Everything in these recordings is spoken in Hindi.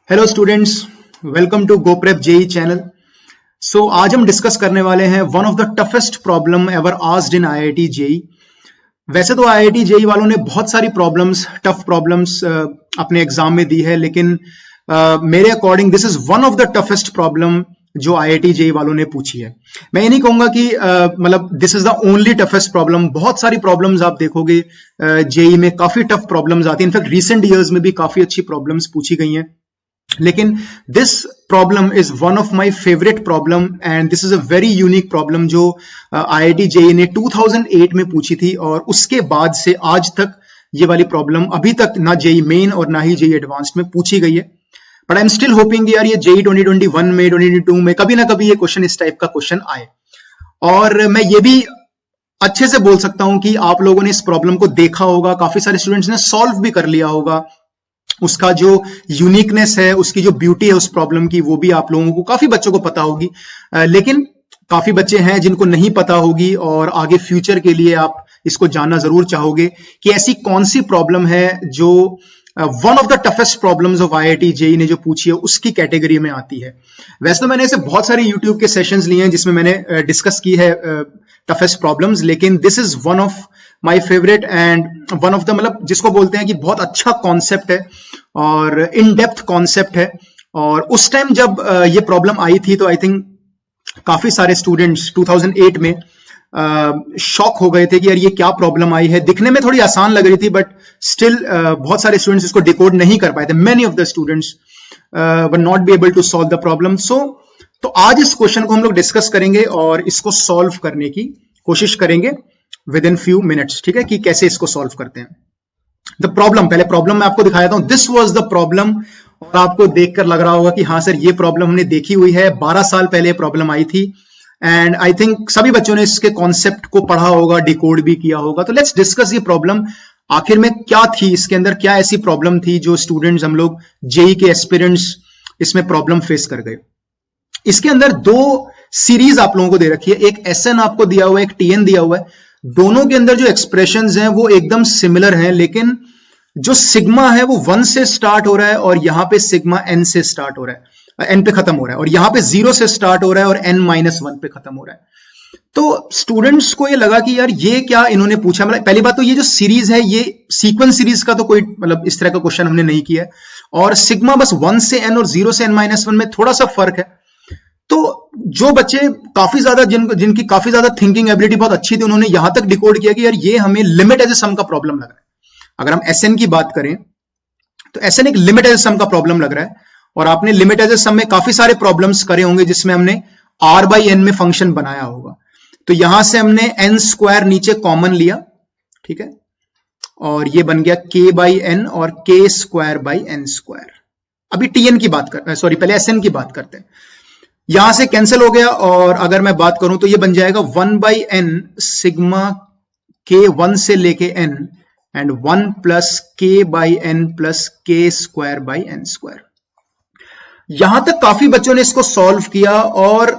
Hello students, welcome to GoPrep JEE channel. So आज हम डिस्कस करने वाले हैं one of the toughest problem ever asked in IIT JEE. वैसे तो आईआईटी जेई वालों ने बहुत सारी प्रॉब्लम्स, टफ प्रॉब्लम्स अपने एग्जाम में दी है, लेकिन मेरे according this is one of the toughest problem जो आईआईटी जेई वालों ने पूछी है। मैं ये नहीं कहूंगा कि मतलब this is the only toughest problem. बहुत सारी प्रॉब्लम्स आप देखोगे जेई में, काफी टफ प्रॉब्लम्स आती है। इनफैक्ट रिसेंट ईयर्स में भी काफी अच्छी प्रॉब्लम्स पूछी गई हैं, लेकिन this problem is one of my favourite problem and this is a very unique problem जो आईआईटी जेई ने 2008 में पूछी थी, और उसके बाद से आज तक ये वाली प्रॉब्लम अभी तक ना जेई मेन और ना ही जेई एडवांस्ड में पूछी गई है। But I am still hopping यार ये जेई 2021 में, 2022 में कभी ना कभी ये क्वेश्चन, इस टाइप का क्वेश्चन आए। और मैं ये भी अच्छे से बोल सकता हूं कि आप लोगों ने इस प्रॉब्लम को देखा होगा, काफी सारे स्टूडेंट्स ने सॉल्व भी कर लिया होगा। उसका जो यूनिकनेस है, उसकी जो ब्यूटी है उस प्रॉब्लम की, वो भी आप लोगों को, काफी बच्चों को पता होगी। लेकिन काफी बच्चे हैं जिनको नहीं पता होगी, और आगे फ्यूचर के लिए आप इसको जानना जरूर चाहोगे कि ऐसी कौन सी प्रॉब्लम है जो one of the toughest problems of IIT JEE ने जो पूछी है उसकी कैटेगरी में आती है। वैसे तो मैंने ऐसे बहुत सारे यूट्यूब के सेशंस लिए हैं जिसमें मैंने डिस्कस की है टफेस्ट प्रॉब्लम्स, लेकिन this is one of my favourite and one of the, मतलब जिसको बोलते हैं कि बहुत अच्छा कॉन्सेप्ट है और इन डेप्थ कॉन्सेप्ट है। और उस टाइम जब ये प्रॉब्लम आई थी तो आई थिंक काफी सारे स्टूडेंट्स 2008 में शॉक हो गए थे कि यार ये क्या प्रॉब्लम आई है। दिखने में थोड़ी आसान लग रही थी, बट स्टिल बहुत सारे स्टूडेंट्स इसको डिकोड नहीं कर पाए थे। Many of the students were not be able to solve the problem. तो आज इस क्वेश्चन को हम लोग डिस्कस करेंगे और इसको सॉल्व करने की कोशिश करेंगे विद इन फ्यू मिनट्स, ठीक है, कि कैसे इसको सॉल्व करते हैं। द प्रॉब्लम, पहले प्रॉब्लम मैं आपको दिखाया था, दिस वाज द प्रॉब्लम। और आपको देखकर लग रहा होगा कि हाँ सर ये प्रॉब्लम हमने देखी हुई है, 12 साल पहले प्रॉब्लम आई थी, एंड आई थिंक सभी बच्चों ने इसके कॉन्सेप्ट को पढ़ा होगा, डिकोड भी किया होगा। तो लेट्स डिस्कस ये प्रॉब्लम, आखिर में क्या थी इसके अंदर, क्या ऐसी प्रॉब्लम थी जो स्टूडेंट्स, हम लोग जेई के एस्पिरेंट्स इसमें प्रॉब्लम फेस कर गए। इसके अंदर दो सीरीज आप लोगों को दे रखी है, एक एसएन आपको दिया हुआ है, एक टीएन दिया हुआ है। दोनों के अंदर जो एक्सप्रेशंस हैं वो एकदम सिमिलर हैं, लेकिन जो सिग्मा है वो 1 से स्टार्ट हो रहा है और यहां पे सिग्मा एन से स्टार्ट हो रहा है, एन पे खत्म हो रहा है, और यहां पे 0 से स्टार्ट हो रहा है और n-1 पे खत्म हो रहा है। तो स्टूडेंट्स को ये लगा कि यार ये क्या इन्होंने पूछा। मतलब पहली बात तो ये जो सीरीज है, ये सीक्वेंस सीरीज का तो कोई, मतलब इस तरह का क्वेश्चन हमने नहीं किया है, और सिग्मा बस 1 से n और 0 से n-1 में थोड़ा सा फर्क है। तो जो बच्चे काफी ज्यादा, जिनकी काफी ज्यादा थिंकिंग एबिलिटी बहुत अच्छी थी, उन्होंने यहां तक डिकोड किया कि यार ये हमें लिमिट एज ए सम का प्रॉब्लम लग रहा है। अगर हम एसएन की बात करें तो एसएन एक लिमिट एज ए सम का प्रॉब्लम लग रहा है, और आपने लिमिट एज ए सम में काफी सारे प्रॉब्लम्स करे होंगे जिसमें हमने r बाई एन में फंक्शन बनाया होगा। तो यहां से हमने एन स्क्वायर नीचे कॉमन लिया, ठीक है, और ये बन गया k बाई एन और k square by n square. अभी टीएन की बात कर, सॉरी पहले एसएन की बात करते हैं। यहां से कैंसिल हो गया, और अगर मैं बात करूं तो ये बन जाएगा 1 बाई एन सिग्मा k 1 से लेके n and 1 plus k by n plus k square by n square. यहां तक काफी बच्चों ने इसको सॉल्व किया, और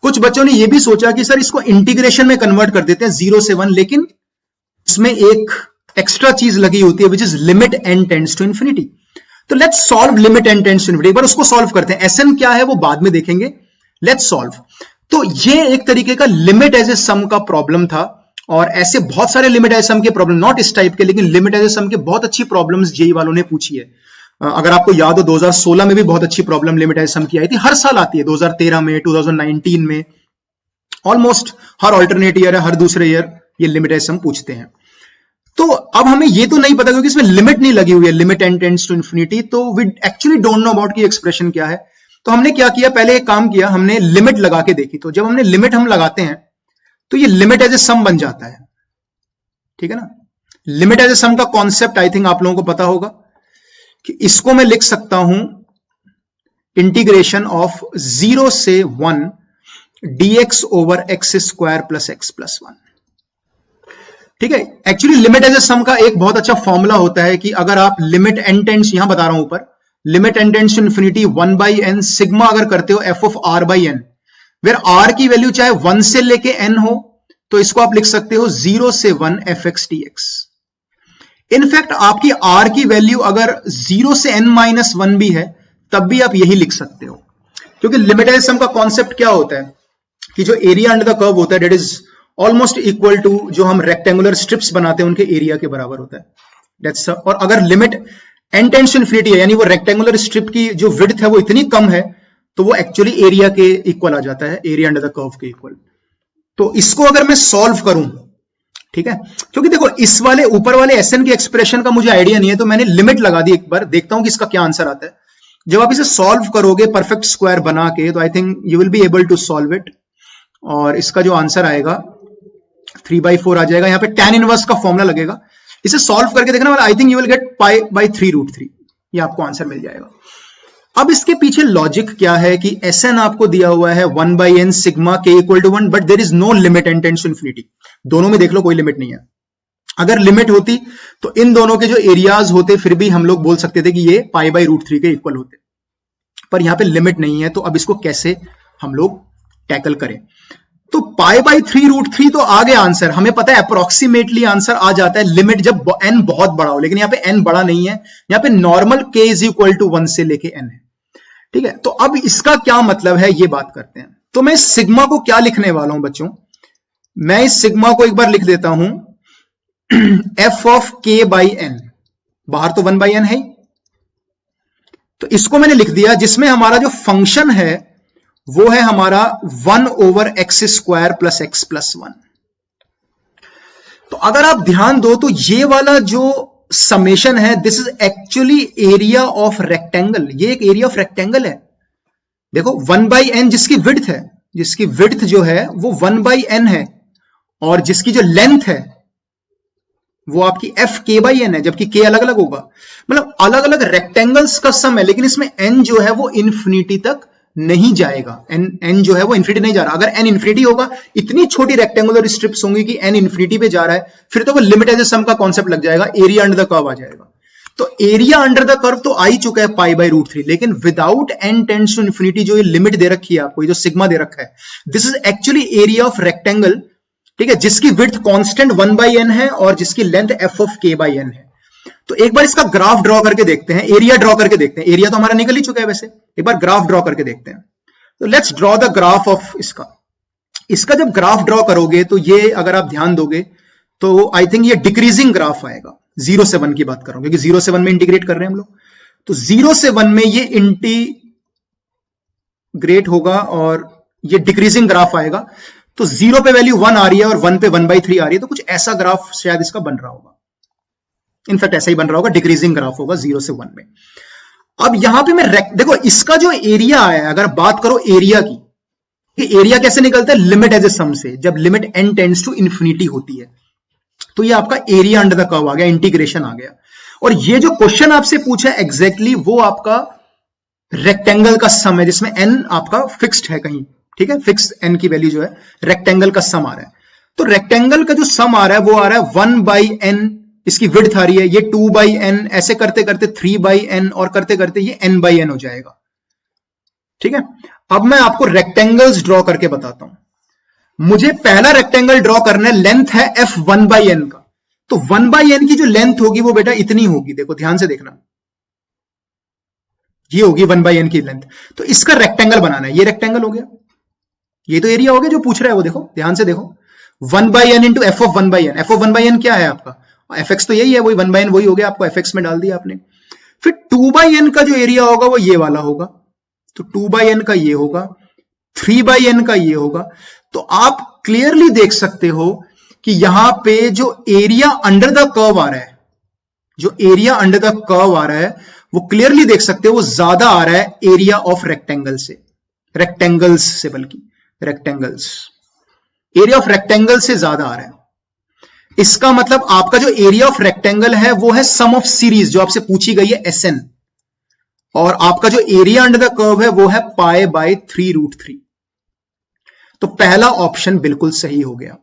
कुछ बच्चों ने यह भी सोचा कि सर इसको इंटीग्रेशन में कन्वर्ट कर देते हैं 0 से 1, लेकिन इसमें एक एक्स्ट्रा चीज लगी होती है which is limit n tends to infinity. तो let's solve limit n tends to infinity. एक बार उसको सॉल्व करते हैं। एसएन क्या है वो बाद में देखेंगे, लेट्स सॉल्व। तो ये एक तरीके का लिमिट एज ए सम का प्रॉब्लम था, और ऐसे बहुत सारे लिमिट एज सम के प्रॉब्लम, नॉट इस टाइप के, लेकिन लिमिट एज ए सम के बहुत अच्छी प्रॉब्लम्स जेई वालों ने पूछी है। अगर आपको याद हो 2016 में भी बहुत अच्छी प्रॉब्लम लिमिट एज सम की आई थी। हर साल आती है, 2013 में, 2019 में, ऑलमोस्ट हर ऑल्टरनेट ईयर है, हर दूसरे ईयर ये लिमिट एज सम पूछते हैं। तो अब हमें ये तो नहीं पता क्योंकि इसमें लिमिट नहीं लगी हुई है, limit n tends to infinity, तो we actually don't know about की एक्सप्रेशन क्या है। तो हमने क्या किया, पहले एक काम किया, हमने लिमिट लगा के देखी। तो जब हमने लिमिट हम लगाते हैं तो ये लिमिट एज ए सम बन जाता है, ठीक है ना। लिमिट एज ए सम का कॉन्सेप्ट आई थिंक आप लोगों को पता होगा कि इसको मैं लिख सकता हूं इंटीग्रेशन ऑफ 0 से 1 dx over x square plus x plus 1, ठीक है। एक्चुअली लिमिट एज ए सम का एक बहुत अच्छा फॉर्मूला होता है कि अगर आप लिमिट n टेंड्स, यहां बता रहा हूं ऊपर, limit n tends to infinity 1 by n sigma अगर करते हो f of r by n, where r की वैल्यू चाहे 1 से लेके n हो, तो इसको आप लिख सकते हो 0 से 1 fx dx। इनफैक्ट आपकी r की वैल्यू अगर 0 से n-1 भी है तब भी आप यही लिख सकते हो, क्योंकि लिमिटाइज सम का कॉन्सेप्ट क्या होता है कि जो एरिया अंडर द कर्व होता है that is almost equal to जो हम रेक्टेंगुलर स्ट्रिप्स बनाते हैं उनके एरिया के बराबर होता है। दैट्स और अगर limit n tends to infinity है, यानी वो रेक्टेंगुलर स्ट्रिप की जो विड्थ है वो इतनी कम है, तो वो एक्चुअली एरिया के इक्वल आ जाता है, एरिया अंडर द कर्व के इक्वल। तो इसको अगर मैं सॉल्व करूं, ठीक है, क्योंकि देखो इस वाले ऊपर वाले SN के एक्सप्रेशन का मुझे आइडिया नहीं है, तो मैंने लिमिट लगा दी, एक बार देखता हूं कि इसका क्या आंसर आता है। जब आप इसे सॉल्व करोगे परफेक्ट स्क्वायर बना के, तो I think you will be able to solve it, और इसका जो आंसर आएगा 3/4 आ जाएगा। यहां पे tan इनवर्स का फॉर्मूला लगेगा, इसे सॉल्व करके देखना, I think you will get π/3√3, ये आपको आंसर मिल जाएगा। अब इसके पीछे लॉजिक क्या है कि SN आपको दिया हुआ है 1/n sigma k = 1, but there is no limit n tends to infinity. दोनों में देख लो कोई लिमिट नहीं है। अगर लिमिट होती तो इन दोनों के जो एरियाज होते फिर भी हम लोग बोल सकते थे कि ये π/√3 के इक्वल होते, पर यहां पे लिमिट नहीं है, तो अब इसको कैसे हम लोग टैकल करें। तो π/3√3 तो आ गया आंसर, हमें पता है अप्रोक्सीमेटली आंसर आ जाता है लिमिट जब n बहुत बड़ा हो, लेकिन यहां पे n बड़ा नहीं है, यहां पे नॉर्मल k = 1 से लेके n है, ठीक है। तो अब इसका क्या मतलब है ये बात करते हैं। तो मैं इस सिग्मा को क्या लिखने वाला हूं बच्चों, मैं इस सिग्मा को एक बार लिख देता हूं f of k/n, बाहर तो 1/n है, तो इसको मैंने लिख दिया, जिसमें हमारा जो फंक्शन है वो है हमारा 1/x² + x + 1। तो अगर आप ध्यान दो तो ये वाला जो समेशन है, this is actually area of rectangle, ये एक एरिया ऑफ रेक्टेंगल है। देखो 1/n जिसकी विड्थ है, जिसकी विड्थ जो है वो 1/n है, और जिसकी जो लेंथ है वो आपकी fk/n है, जबकि k अलग अलग होगा, मतलब अलग अलग रेक्टेंगल्स का सम है, लेकिन इसमें n जो है वो इंफिनिटी तक नहीं जाएगा, n जो है वो इंफिनिटी नहीं जा रहा। अगर n इंफिनिटी होगा, इतनी छोटी रेक्टेंगुलर स्ट्रिप्स होंगी कि n इंफिनिटी पे जा रहा है, फिर तो वो लिमिटाइज सम का कॉन्सेप्ट लग जाएगा, एरिया अंडर द कर्व आ जाएगा। तो एरिया अंडर द कर्व तो आ ही चुका है π/√3, लेकिन without n tends to infinity जो ये लिमिट दे रखी है आपको, ये जो सिग्मा दे रखा है, this is actually area of rectangle, ठीक है, जिसकी विड्थ कांस्टेंट 1/n है और जिसकी लेंथ f of k/n है। तो एक बार इसका ग्राफ ड्रॉ करके देखते हैं, एरिया ड्रॉ करके देखते हैं, एरिया तो हमारा निकल ही चुका है वैसे, एक बार ग्राफ ड्रॉ करके देखते हैं। तो let's draw the graph of इसका जब ग्राफ ड्रॉ करोगे तो ये अगर आप ध्यान दोगे तो आई थिंक ये डिक्रीजिंग ग्राफ आएगा, 0 से 1 की बात कर रहा हूं, क्योंकि 0 से 1 में इंटीग्रेट कर रहे हैं हम लोग, तो 0 से 1 में ये इंटीग्रेट होगा और ये डिक्रीजिंग ग्राफ आएगा। तो 0 पे वैल्यू 1 आ रही है और 1 पे 1/3 आ रही है, तो कुछ ऐसा ग्राफ शायद इसका बन रहा होगा, इनफैक्ट ऐसा ही बन रहा होगा, डिक्रीजिंग ग्राफ होगा 0 से 1 में। अब यहां पे मैं देखो इसका जो एरिया आया, अगर बात करो एरिया की, एरिया कैसे निकलता है, लिमिट एज ए सम से, जब limit n tends to infinity होती है, तो ये आपका एरिया अंडर द कर्व आ गया, इंटीग्रेशन आ गया। और ये जो क्वेश्चन आपसे पूछा है एग्जैक्टली वो आपका रेक्टेंगल का सम है, जिसमें n आपका फिक्स्ड है कहीं, ठीक है, फिक्स n की वैल्यू जो है, रेक्टेंगल का सम आ रहा है। तो रेक्टेंगल का जो सम आ रहा है वो आ रहा है 1/n, इसकी विड्थ आ रही है, ये 2/n, ऐसे करते करते 3/n और करते करते ये n/n हो जाएगा, ठीक है। अब मैं आपको रेक्टेंगल्स ड्रॉ करके बताता हूं। मुझे पहला रेक्टेंगल ड्रॉ करना है, लेंथ है f 1/n का, तो 1/n की जो लेंथ होगी वो बेटा इतनी होगी, देखो ध्यान से देखना, ये होगी 1/n की लेंथ। तो इसका रेक्टेंगल बनाना है, ये रेक्टेंगल हो गया, ये तो एरिया हो गया जो पूछ रहा है वो, देखो ध्यान से देखो, 1/n into f of 1/n, f of 1/n क्या है आपका, fx तो यही है, वही 1/n वही हो गया, आपको fx में डाल दिया आपने। फिर 2/n का जो एरिया होगा वो ये वाला होगा, तो 2/n का ये होगा, 3/n का ये होगा। तो आप क्लियरली देख सकते हो कि यहां पे जो एरिया अंडर द कर्व आ रहा है, जो एरिया अंडर द कर्व आ रहा है वो क्लियरली देख सकते हो वो ज्यादा आ रहा है एरिया ऑफ रेक्टेंगल से, रेक्टेंगल्स से, बल्कि रेक्टेंगल्स, एरिया ऑफ रेक्टेंगल से ज्यादा आ रहा है। इसका मतलब आपका जो एरिया ऑफ रेक्टेंगल है वो है सम ऑफ सीरीज, जो आपसे पूछी गई है SN, और आपका जो एरिया अंडर द कर्व है वो है π/3√3। तो पहला ऑप्शन बिल्कुल सही हो गया।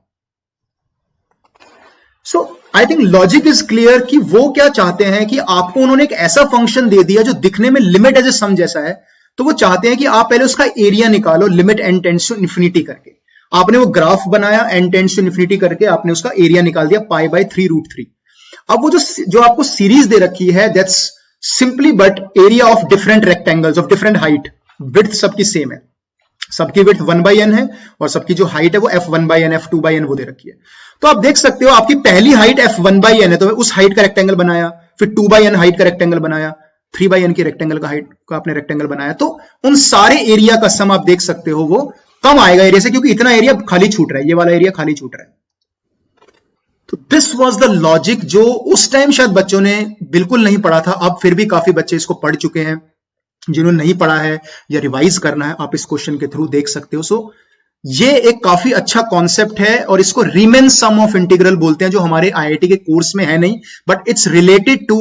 So I think logic is clear कि वो क्या चाहते हैं कि आपको उन्होंने एक ऐसा फंक्शन दे दिया जो दिखने में लिमिट एज ए सम जैसा है, तो वो चाहते हैं कि आप पहले उसका एरिया निकालो limit n tends to infinity करके। आपने वो ग्राफ बनाया n टेंड्स टू इन्फिनिटी करके, आपने उसका एरिया निकाल दिया π/3√3। अब वो जो आपको सीरीज दे रखी है that's simply but area of different rectangles of different height, width सबकी सेम है, सबकी विड्थ 1/n है और सबकी जो हाइट है वो f1/n f2/n वो दे रखी है। तो आप देख सकते हो आपकी पहली हाइट f1/n है तो उस हाइट का रेक्टेंगल बनाया, फिर 2/n हाइट का रेक्टेंगल बनाया, 3/n की रेक्टेंगल का हाइट का आपने रेक्टेंगल बनाया। तो उन सारे एरिया का सम आप देख सकते हो वो कम आएगा एरिया से, क्योंकि इतना एरिया खाली छूट रहा है, ये वाला एरिया खाली छूट रहा है। तो दिस वाज द लॉजिक जो उस टाइम शायद बच्चों ने बिल्कुल नहीं पढ़ा था, अब फिर भी काफी बच्चे इसको पढ़ चुके हैं। जिन्होंने नहीं पढ़ा है या रिवाइज करना है आप इस क्वेश्चन के थ्रू देख सकते हो। सो ये एक काफी अच्छा कॉन्सेप्ट है और इसको रीमेन सम ऑफ इंटीग्रल बोलते हैं, जो हमारे आईआईटी के कोर्स में है नहीं, बट इट्स रिलेटेड टू,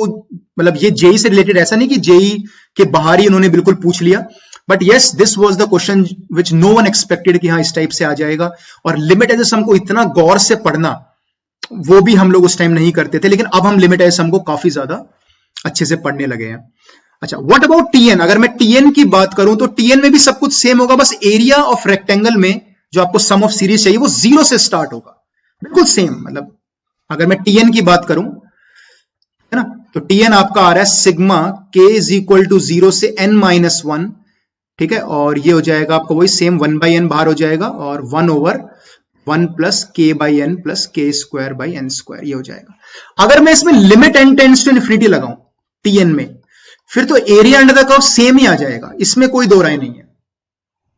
मतलब ये जेई से रिलेटेड, ऐसा नहीं कि जेई के बाहर ही उन्होंने बिल्कुल पूछ लिया, but yes this was the question which no one expected कि हाँ इस टाइप से आ जाएगा। और लिमिट एज सम को इतना गौर से पढ़ना वो भी हम लोग उस टाइम नहीं करते थे, लेकिन अब हम लिमिट एज सम को काफी ज्यादा अच्छे से पढ़ने लगे हैं। अच्छा, व्हाट अबाउट टीएन? अगर मैं टीएन की बात करूं तो टीएन में भी सब कुछ सेम होगा, बस एरिया ऑफ रेक्टेंगल में जो आपको सम ऑफ सीरीज चाहिए वो 0 से स्टार्ट होगा, बिल्कुल सेम। मतलब अगर मैं टीएन की बात करूं, है ना, तो टीएन आपका आ रहा है sigma k is equal to 0 से n-1, ठीक है, और ये हो जाएगा आपको वही सेम 1/n बाहर हो जाएगा और 1/1 प्लस k/n प्लस k²/n², ये हो जाएगा। अगर मैं इसमें limit n tends to infinity लगाऊं टीएन में, फिर तो area under the curve same ही आ जाएगा, इसमें कोई दो राय नहीं है।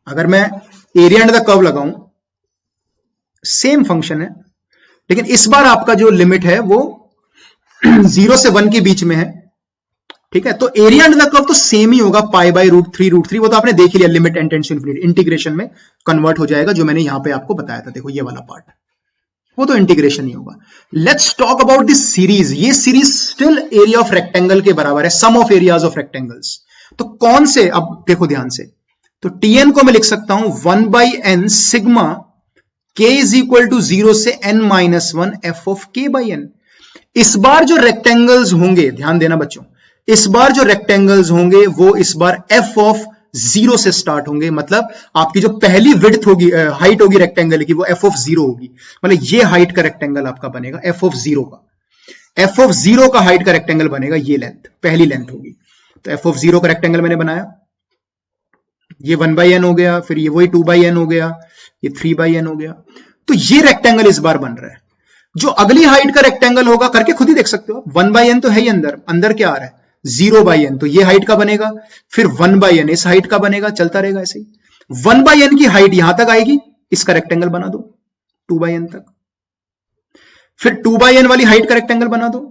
अगर मैं एरिया अंडर द कर्व लगाऊं, सेम फंक्शन है, लेकिन इस बार आपका जो लिमिट है वो 0 से 1 के बीच में है, ठीक है, तो एरिया अंडर द कर्व तो सेम ही होगा, π/√3√3, वो तो आपने देख लिया, limit n tends to infinity integration में कन्वर्ट हो जाएगा, जो मैंने यहां पे आपको बताया था, देखो ये वाला पार्ट, वो तो इंटीग्रेशन ही होगा। Let's talk about this series. ये series still area of rectangle के बराबर है, sum of areas of rectangles. तो कौन से, अब देखो ध्यान से, तो टीएन को मैं लिख सकता हूं 1/n sigma k is equal to 0 से n-1 f ऑफ k/n। इस बार जो रेक्टेंगल्स होंगे, ध्यान देना बच्चों, इस बार जो रेक्टेंगल्स होंगे वो इस बार f ऑफ 0 से स्टार्ट होंगे, मतलब आपकी जो पहली विड्थ होगी, हाइट होगी रेक्टेंगल की, वो f ऑफ 0 होगी। मतलब ये हाइट का रेक्टेंगल आपका बनेगा f ऑफ 0 का, f ऑफ 0 का हाइट का रेक्टेंगल बनेगा, ये लेंथ पहली लेंथ होगी। तो f ऑफ 0 का रेक्टेंगल मैंने बनाया, ये 1/n हो गया, फिर ये वही 2/n हो गया, ये 3/n हो गया। तो ये रेक्टेंगल इस बार बन रहा है। जो अगली हाइट का रेक्टेंगल होगा, करके खुद ही देख सकते हो, 1/n तो है ही अंदर, अंदर क्या आ रहा है 0/n, तो ये हाइट का बनेगा, फिर 1/n इस हाइट का बनेगा, चलता रहेगा ऐसे ही। 1/n की हाइट यहां तक आएगी, इसका रेक्टेंगल बना दो 2/n तक, फिर 2/n वाली हाइट का रेक्टेंगल बना दो,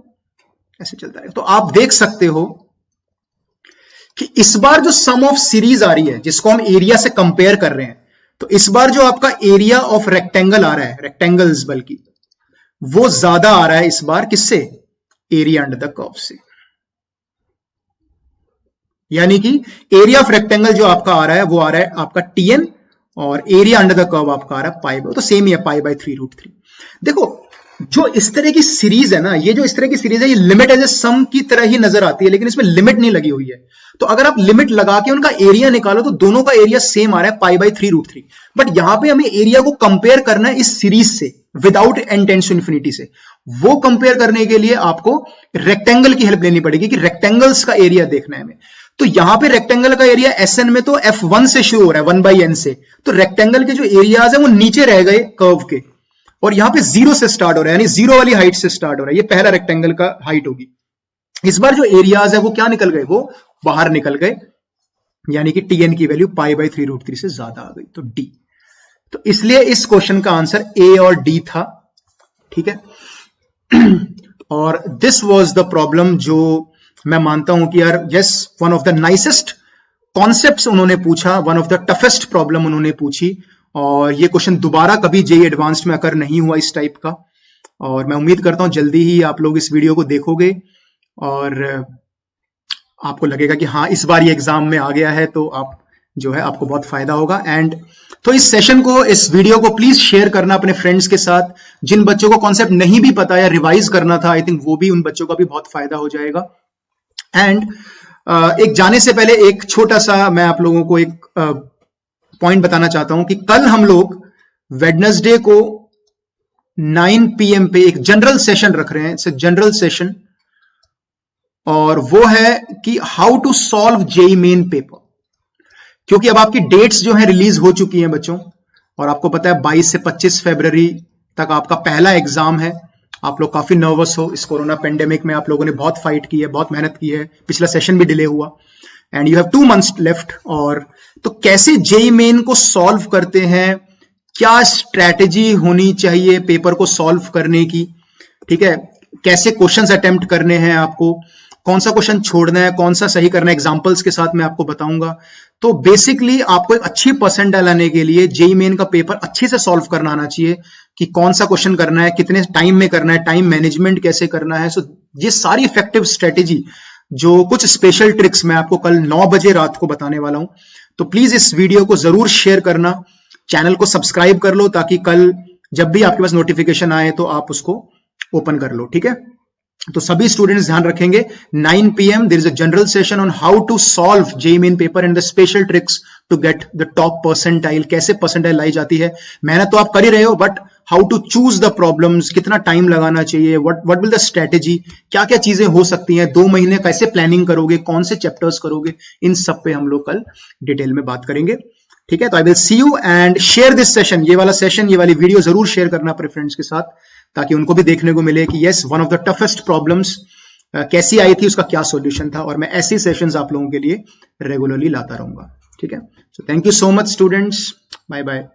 ऐसे चलता रहेगा। तो आप देख सकते हो कि इस बार जो सम ऑफ सीरीज आ रही है, जिसको हम एरिया से कंपेयर कर रहे हैं, तो इस बार जो आपका एरिया ऑफ रेक्टेंगल आ रहा है, रेक्टेंगल्स बल्कि, वो ज्यादा आ रहा है इस बार किससे, एरिया अंडर द कर्व से। यानी कि एरिया ऑफ रेक्टेंगल जो आपका आ रहा है वो आ रहा है आपका टीएन, और एरिया अंडर द कर्व आपका आ रहा है पाई, तो सेम ही है π/3√3। देखो जो इस तरह की सीरीज है ना, ये जो इस तरह की सीरीज है, ये लिमिट एज ए सम की तरह ही नजर आती है, लेकिन इसमें लिमिट नहीं लगी हुई है। तो अगर आप लिमिट लगा के उनका एरिया निकालो तो दोनों का एरिया सेम आ रहा है π/3√3। बट यहां पे हमें एरिया को कंपेयर करना है इस सीरीज से, without n tends to infinity से। वो कंपेयर करने के लिए आपको रेक्टेंगल की हेल्प लेनी पड़ेगी कि रेक्टेंगल्स का एरिया देखना है हमें। तो यहां पे रेक्टेंगल का एरिया SN में तो f1 से शुरू हो रहा है, 1/n से, तो रेक्टेंगल के जो एरियाज है वो नीचे रह गए कर्व के, और यहां पे 0 से स्टार्ट हो रहा है, यानी 0 वाली हाइट से स्टार्ट हो रहा है। ये पहला रेक्टेंगल का हाइट होगी। इस बार जो एरियाज है वो क्या निकल गए, वो बाहर निकल गए, यानी कि टीएन की वैल्यू π/3√3 से ज्यादा आ गई, तो डी। तो इसलिए इस क्वेश्चन का आंसर ए और डी था, ठीक है। और दिस वाज द प्रॉब्लम जो मैं मानता हूं कि यार yes, one of the nicest concepts उन्होंने पूछा, one of the toughest problem उन्होंने पूछी, और ये क्वेश्चन दोबारा कभी जेईई एडवांस्ड में अकर नहीं हुआ इस टाइप का। और मैं उम्मीद करता हूं जल्दी ही आप लोग इस वीडियो को देखोगे और आपको लगेगा कि हाँ इस बार ये एग्जाम में आ गया है, तो आप जो है आपको बहुत फायदा होगा। एंड तो इस सेशन को, इस वीडियो को प्लीज शेयर करना अपने फ्रेंड्स के साथ। जिन बच्चों को कॉन्सेप्ट नहीं भी पता या रिवाइज करना था, आई थिंक वो भी, उन बच्चों का भी बहुत फायदा हो जाएगा। एंड एक जाने से पहले एक छोटा सा मैं आप लोगों को एक पॉइंट बताना चाहता हूं कि कल हम लोग वेडनेसडे को 9 PM पे एक जनरल सेशन रख रहे हैं। इट्स अ जनरल सेशन और वो है कि how to solve JEE Main paper. क्योंकि अब आपकी डेट्स जो है रिलीज हो चुकी हैं बच्चों, और आपको पता है 22 से 25 फरवरी तक आपका पहला एग्जाम है। आप लोग काफी नर्वस हो, इस कोरोना पेंडेमिक में आप लोगों ने बहुत फाइट की है, बहुत मेहनत की है, पिछला सेशन भी डिले हुआ, and you have 2 months left. और तो कैसे जेई मेन को सॉल्व करते हैं, क्या स्ट्रैटेजी होनी चाहिए पेपर को सॉल्व करने की, ठीक है, कैसे क्वेश्चंस अटेम्प्ट करने हैं आपको, कौन सा क्वेश्चन छोड़ना है, कौन सा सही करना है, एग्जांपल्स के साथ मैं आपको बताऊंगा। तो बेसिकली आपको एक अच्छी परसेंटाइल लाने के लिए जेई मेन का पेपर अच्छे से सॉल्व करना आना चाहिए कि कौन सा क्वेश्चन करना है, कितने टाइम में करना है, टाइम मैनेजमेंट कैसे करना है। सो ये सारी इफेक्टिव स्ट्रेटेजी, जो कुछ स्पेशल ट्रिक्स मैं आपको कल 9 बजे रात को बताने वाला हूं। तो प्लीज इस वीडियो को जरूर शेयर करना, चैनल को सब्सक्राइब कर लो ताकि कल जब भी आपके पास नोटिफिकेशन आए तो आप उसको ओपन कर लो, ठीक है। तो सभी स्टूडेंट्स ध्यान रखेंगे, 9 PM there is a general session on how to solve JEE Main paper and the special tricks to get the top percentile. कैसे परसेंटाइल लाई जाती है, मेहनत तो आप कर ही रहे हो, but how to choose the problems, कितना टाइम लगाना चाहिए, व्हाट विल द स्ट्रेटेजी, क्या क्या चीजें हो सकती हैं, 2 महीने कैसे प्लानिंग करोगे, कौन से चैप्टर्स करोगे, इन सब पे हम लोग कल डिटेल में बात करेंगे, ठीक है। तो I will see you and share this session, ये वाला सेशन, ये वाली वीडियो जरूर शेयर करना अपने फ्रेंड्स के साथ, ताकि उनको भी देखने को मिले कि yes, one of the toughest problems कैसी आई थी, उसका क्या सॉल्यूशन था। और मैं ऐसी सेशंस आप लोगों के लिए रेगुलरली लाता रहूंगा, ठीक है। So thank you so much students, bye bye.